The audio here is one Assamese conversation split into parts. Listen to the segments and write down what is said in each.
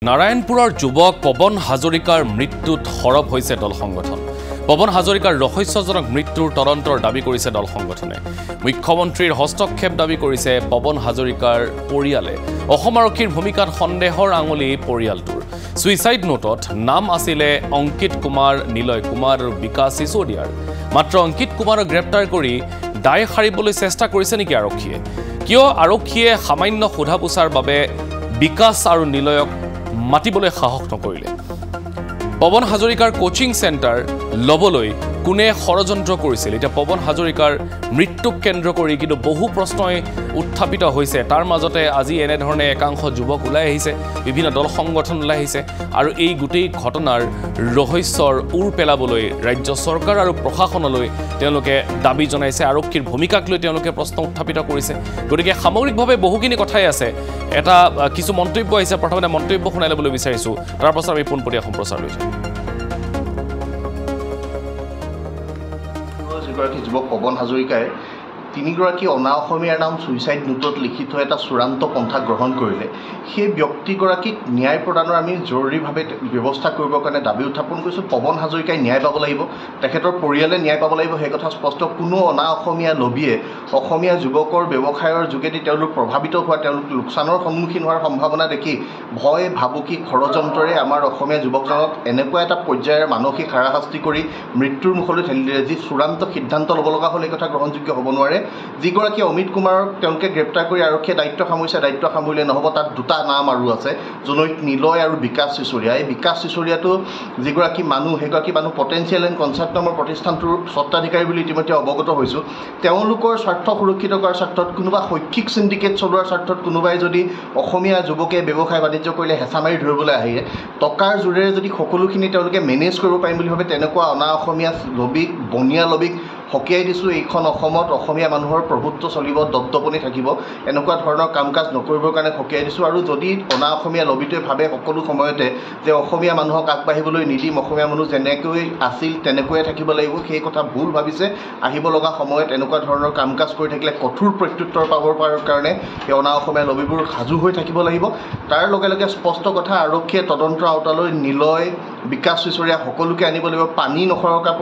নাৰায়ণপুৰৰ যুৱক পৱন হাজৰিকাৰ মৃত্যুত সৰব হৈছে দল সংগঠন। পৱন হাজৰিকাৰ ৰহস্যজনক মৃত্যুৰ তদন্তৰ দাবী কৰিছে দল সংগঠনে। মুখ্যমন্ত্ৰীৰ হস্তক্ষেপ দাবী কৰিছে পৱন হাজৰিকাৰ পৰিয়ালে। অসম আৰক্ষীৰ ভূমিকাত সন্দেহৰ আঙুলি পৰিয়ালটোৰ। ছুইচাইড নোটত নাম আছিলে অংকিত কুমাৰ, নিলয় কুমাৰ আৰু বিকাশ চিচোদিয়াৰ। মাত্ৰ অংকিত কুমাৰক গ্ৰেপ্তাৰ কৰি দায় সাৰিবলৈ চেষ্টা কৰিছে নেকি আৰক্ষীয়ে? কিয় আৰক্ষীয়ে সামান্য সোধা পোছাৰ বাবে বিকাশ আৰু নিলয়ক মাতিবলৈ সাহস নকৰিলে? পৱন হাজৰিকাৰ কোচিং চেণ্টাৰ ল'বলৈ কোনে ষড়যন্ত্ৰ কৰিছিল? এতিয়া পৱন হাজৰিকাৰ মৃত্যুক কেন্দ্ৰ কৰি কিন্তু বহু প্ৰশ্নই উত্থাপিত হৈছে। তাৰ মাজতে আজি এনেধৰণে একাংশ যুৱক ওলাই আহিছে, বিভিন্ন দল সংগঠন ওলাই আহিছে আৰু এই গোটেই ঘটনাৰ ৰহস্যৰ উৰ পেলাবলৈ ৰাজ্য চৰকাৰ আৰু প্ৰশাসনলৈ তেওঁলোকে দাবী জনাইছে। আৰক্ষীৰ ভূমিকাক লৈ তেওঁলোকে প্ৰশ্ন উত্থাপিত কৰিছে। গতিকে সামগ্ৰিকভাৱে বহুখিনি কথাই আছে। এটা কিছু মন্তব্য আহিছে, প্ৰথমতে মন্তব্য শুনাই ল'বলৈ বিচাৰিছোঁ, তাৰ পাছত আমি পোনপটীয়া সম্প্ৰচাৰ লৈছোঁ। যিগৰাকী যুৱক পৱন হাজৰিকাই তিনিগৰাকী অনা অসমীয়াৰ নাম ছুইচাইড নোটত লিখি থৈ এটা চূড়ান্ত পন্থা গ্ৰহণ কৰিলে। সেই ব্যক্তিগৰাকীক ন্যায় প্ৰদানৰ আমি জৰুৰীভাৱে ব্যৱস্থা কৰিবৰ কাৰণে দাবী উত্থাপন কৰিছোঁ। পৱন হাজৰিকাই ন্যায় পাব লাগিব, তেখেতৰ পৰিয়ালে ন্যায় পাব লাগিব, সেই কথা স্পষ্ট। কোনো অনা অসমীয়া লবিয়ে অসমীয়া যুৱকৰ ব্যৱসায়ৰ যোগেদি তেওঁলোক প্ৰভাৱিত হোৱা, তেওঁলোক লোকচানৰ সন্মুখীন হোৱাৰ সম্ভাৱনা দেখি ভয়, ভাবুকি, ষড়যন্ত্ৰৰে আমাৰ অসমীয়া যুৱকজনক এনেকুৱা এটা পৰ্যায়ৰ মানসিক হাৰাশাস্তি কৰি মৃত্যুৰ মুখলৈ ঠেলি দিলে। যি চূড়ান্ত সিদ্ধান্ত ল'ব লগা হ'ল, এই কথা গ্ৰহণযোগ্য হ'ব নোৱাৰে। যিগৰাকী অমিত কুমাৰক তেওঁলোকে গ্ৰেপ্তাৰ কৰি আৰক্ষীয়ে দায়িত্ব সামৰিছে, দায়িত্ব সামৰিলে নহ'ব। তাত দুটা নাম আৰু আছে, জনৈক নিলয় আৰু বিকাশ চিচোদিয়া। এই বিকাশ চিচোদিয়াটো যিগৰাকী মানুহ, সেইগৰাকী মানুহ পটেঞ্চিয়েল এণ্ড কনচাৰ্ট নামৰ প্ৰতিষ্ঠানটোৰ স্বত্বাধিকাৰী বুলি ইতিমধ্যে অৱগত হৈছোঁ। তেওঁলোকৰ স্বাৰ্থ সুৰক্ষিত কৰাৰ স্বাৰ্থত, কোনোবা শৈক্ষিক চিণ্ডিকেট চলোৱাৰ স্বাৰ্থত কোনোবাই যদি অসমীয়া যুৱকে ব্যৱসায় বাণিজ্য কৰিলে হেঁচা মাৰি ধৰিবলৈ আহে, টকাৰ জোৰেৰে যদি সকলোখিনি তেওঁলোকে মেনেজ কৰিব পাৰিম বুলি ভাবে, তেনেকুৱা অনা অসমীয়া লবিক, বনিয়া লবিক সকীয়াই দিছোঁ। এইখন অসমত অসমীয়া মানুহৰ প্ৰভুত্ব চলিব, দপদপনি থাকিব, এনেকুৱা ধৰণৰ কাম কাজ নকৰিবৰ কাৰণে সকীয়াই দিছোঁ। আৰু যদি অনা অসমীয়া লবিটোৱে ভাবে সকলো সময়তে যে অসমীয়া মানুহক আগবাঢ়িবলৈ নিদিম, অসমীয়া মানুহ যেনেকৈ আছিল তেনেকৈয়ে থাকিব লাগিব, সেই কথা ভুল ভাবিছে। আহিব লগা সময়ত এনেকুৱা ধৰণৰ কাম কাজ কৰি থাকিলে কঠোৰ প্ৰত্যুত্তৰ পাবৰ কাৰণে সেই অনা অসমীয়া লবিবোৰ সাজু হৈ থাকিব লাগিব। তাৰ লগে লগে স্পষ্ট কথা, আৰক্ষীয়ে তদন্তৰ আওতালৈ নিলয়, বিকাশ চিচোদিয়া সকলোকে আনিব লাগিব। পানী নসৰকা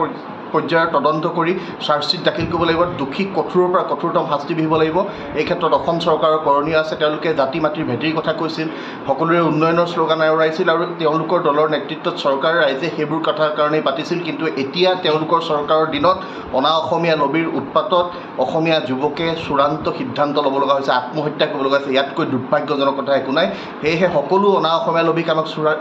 পৰ্যায়ৰ তদন্ত কৰি চাৰ্জশ্বীট দাখিল কৰিব লাগিব। দোষীক কঠোৰৰ পৰা কঠোৰতম শাস্তি বিহিব লাগিব। এই ক্ষেত্ৰত অসম চৰকাৰৰ কৰণীয় আছে। তেওঁলোকে জাতি মাটিৰ ভেটিৰ কথা কৈছিল, সকলোৰে উন্নয়নৰ শ্লোগান আওৰাইছিল আৰু তেওঁলোকৰ দলৰ নেতৃত্বত চৰকাৰ ৰাইজে সেইবোৰ কথাৰ কাৰণেই পাতিছিল। কিন্তু এতিয়া তেওঁলোকৰ চৰকাৰৰ দিনত অনা অসমীয়া লবিৰ উৎপাতত অসমীয়া যুৱকে চূড়ান্ত সিদ্ধান্ত ল'ব লগা হৈছে, আত্মহত্যা কৰিব লগা হৈছে। ইয়াতকৈ দুৰ্ভাগ্যজনক কথা একো নাই। সেয়েহে সকলো অনা অসমীয়া লবিক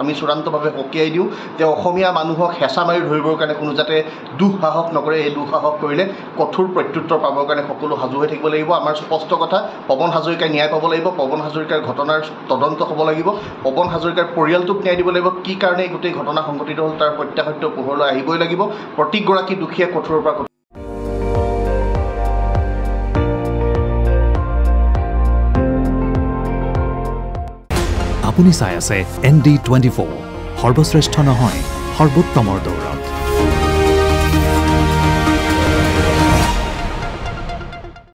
আমি চূড়ান্তভাৱে সকীয়াই দিওঁ যে অসমীয়া মানুহক হেঁচা মাৰি ধৰিবৰ কাৰণে কোনো যাতে দুঃসাহস নকৰে। এই দুঃসাহস কৰিলে কঠোৰ প্ৰত্যুত্তৰ পাবৰ কাৰণে সকলো সাজু হৈ থাকিব লাগিব। আমাৰ স্পষ্ট কথা, পৱন হাজৰিকাই ন্যায় পাব লাগিব। পৱন হাজৰিকাৰ ঘটনাৰ তদন্ত হ'ব লাগিব। পৱন হাজৰিকাৰ পৰিয়ালটোক ন্যায় দিব লাগিব। কি কাৰণে এই গোটেই ঘটনা সংঘটিত হ'ল তাৰ সত্যাসত্য পোহৰলৈ আহিবই লাগিব। প্ৰতিগৰাকী দোষীয়ে কঠোৰৰ পৰা আপুনি চাই আছে ND24, সৰ্বশ্ৰেষ্ঠ নহয়, সৰ্বোত্তমৰ দৌৰ।